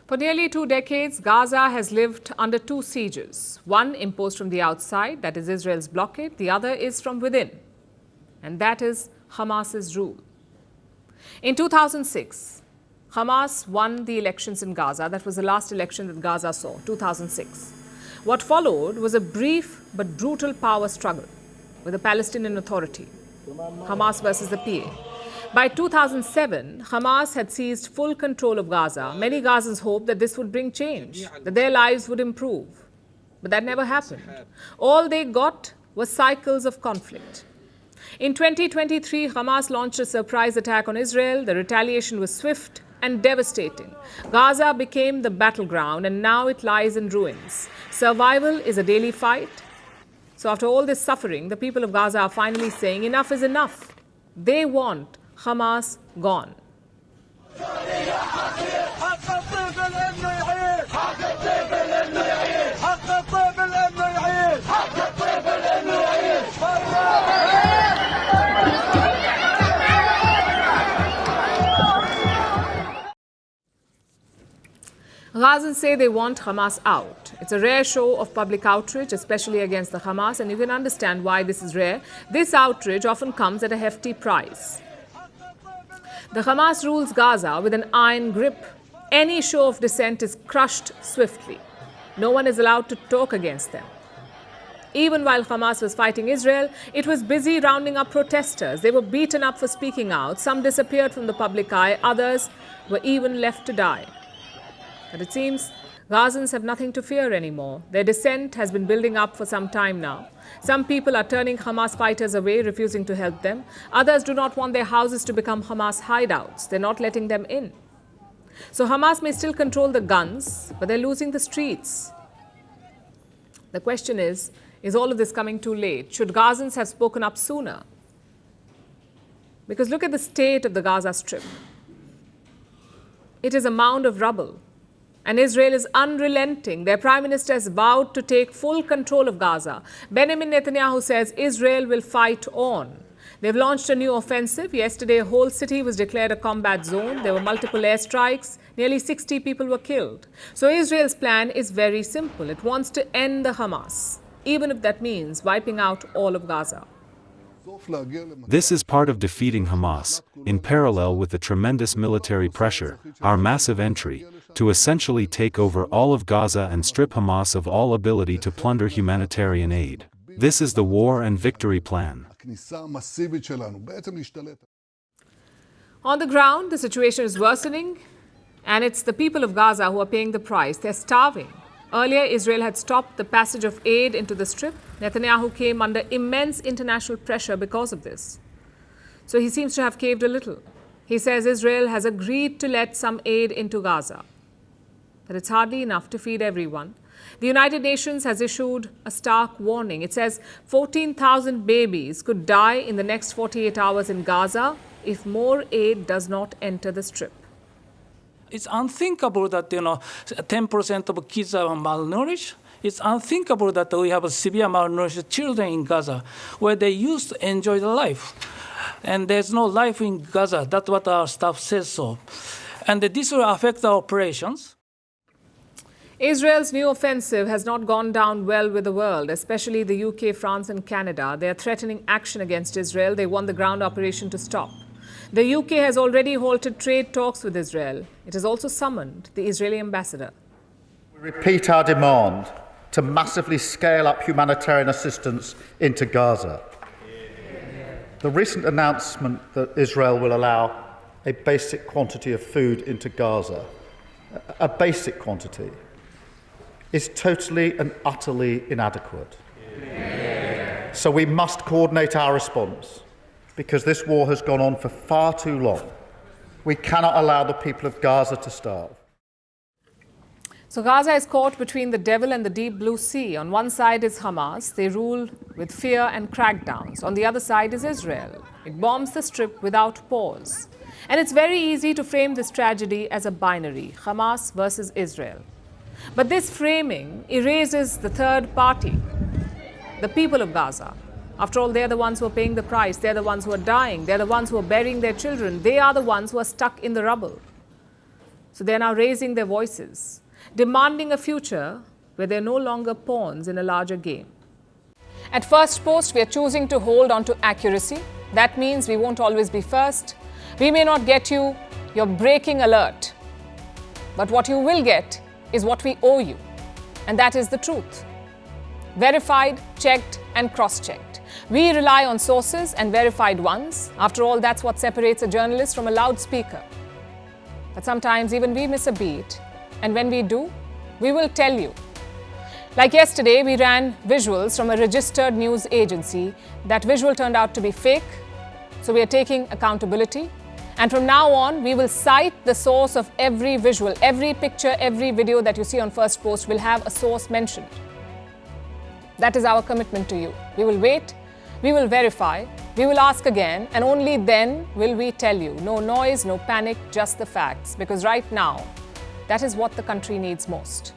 For nearly 2 decades, Gaza has lived under two sieges. One imposed from the outside, that is Israel's blockade. The other is from within, and that is Hamas's rule. In 2006, Hamas won the elections in Gaza. That was the last election that Gaza saw, 2006. What followed was a brief but brutal power struggle with the Palestinian Authority, Hamas versus the PA. By 2007, Hamas had seized full control of Gaza. Many Gazans hoped that this would bring change, that their lives would improve. But that never happened. All they got was cycles of conflict. In 2023, Hamas launched a surprise attack on Israel. The retaliation was swift and devastating. Gaza became the battleground, and now it lies in ruins. Survival is a daily fight. So after all this suffering, the people of Gaza are finally saying enough is enough. They want Hamas gone. Gazans say they want Hamas out. It's a rare show of public outrage, especially against the Hamas, and you can understand why this is rare. This outrage often comes at a hefty price. The Hamas rules Gaza with an iron grip. Any show of dissent is crushed swiftly. No one is allowed to talk against them. Even while Hamas was fighting Israel, it was busy rounding up protesters. They were beaten up for speaking out. Some disappeared from the public eye. Others were even left to die. But it seems Gazans have nothing to fear anymore. Their dissent has been building up for some time now. Some people are turning Hamas fighters away, refusing to help them. Others do not want their houses to become Hamas hideouts. They're not letting them in. So Hamas may still control the guns, but they're losing the streets. The question is all of this coming too late? Should Gazans have spoken up sooner? Because look at the state of the Gaza Strip. It is a mound of rubble. And Israel is unrelenting. Their prime minister has vowed to take full control of Gaza. Benjamin Netanyahu says Israel will fight on. They've launched a new offensive. Yesterday, a whole city was declared a combat zone. There were multiple airstrikes. Nearly 60 people were killed. So Israel's plan is very simple. It wants to end the Hamas, even if that means wiping out all of Gaza. This is part of defeating Hamas, in parallel with the tremendous military pressure, our massive entry, to essentially take over all of Gaza and strip Hamas of all ability to plunder humanitarian aid. This is the war and victory plan. On the ground, the situation is worsening, and it's the people of Gaza who are paying the price. They're starving. Earlier, Israel had stopped the passage of aid into the Strip. Netanyahu came under immense international pressure because of this. So he seems to have caved a little. He says Israel has agreed to let some aid into Gaza. But it's hardly enough to feed everyone. The United Nations has issued a stark warning. It says 14,000 babies could die in the next 48 hours in Gaza if more aid does not enter the Strip. It's unthinkable that 10% of kids are malnourished. It's unthinkable that we have severe malnourished children in Gaza, where they used to enjoy the life. And there's no life in Gaza. That's what our staff says so. And this will affect our operations. Israel's new offensive has not gone down well with the world, especially the UK, France and Canada. They are threatening action against Israel. They want the ground operation to stop. The UK has already halted trade talks with Israel. It has also summoned the Israeli ambassador. We repeat our demand to massively scale up humanitarian assistance into Gaza. The recent announcement that Israel will allow a basic quantity of food into Gaza, a basic quantity, is totally and utterly inadequate. So we must coordinate our response, because this war has gone on for far too long. We cannot allow the people of Gaza to starve. So Gaza is caught between the devil and the deep blue sea. On one side is Hamas. They rule with fear and crackdowns. On the other side is Israel. It bombs the Strip without pause. And it's very easy to frame this tragedy as a binary, Hamas versus Israel. But this framing erases the third party, the people of Gaza. After all, they're the ones who are paying the price. They're the ones who are dying. They're the ones who are burying their children. They are the ones who are stuck in the rubble. So they're now raising their voices, demanding a future where they're no longer pawns in a larger game. At Firstpost, we are choosing to hold on to accuracy. That means we won't always be first. We may not get you your breaking alert, but what you will get is what we owe you, and that is the truth. Verified, checked, and cross-checked. We rely on sources and verified ones. After all, that's what separates a journalist from a loudspeaker. But sometimes even we miss a beat, and when we do, we will tell you. Like yesterday, we ran visuals from a registered news agency. That visual turned out to be fake, so we are taking accountability. And from now on, we will cite the source of every visual. Every picture, every video that you see on Firstpost will have a source mentioned. That is our commitment to you. We will wait, we will verify, we will ask again, and only then will we tell you. No noise, no panic, just the facts. Because right now, that is what the country needs most.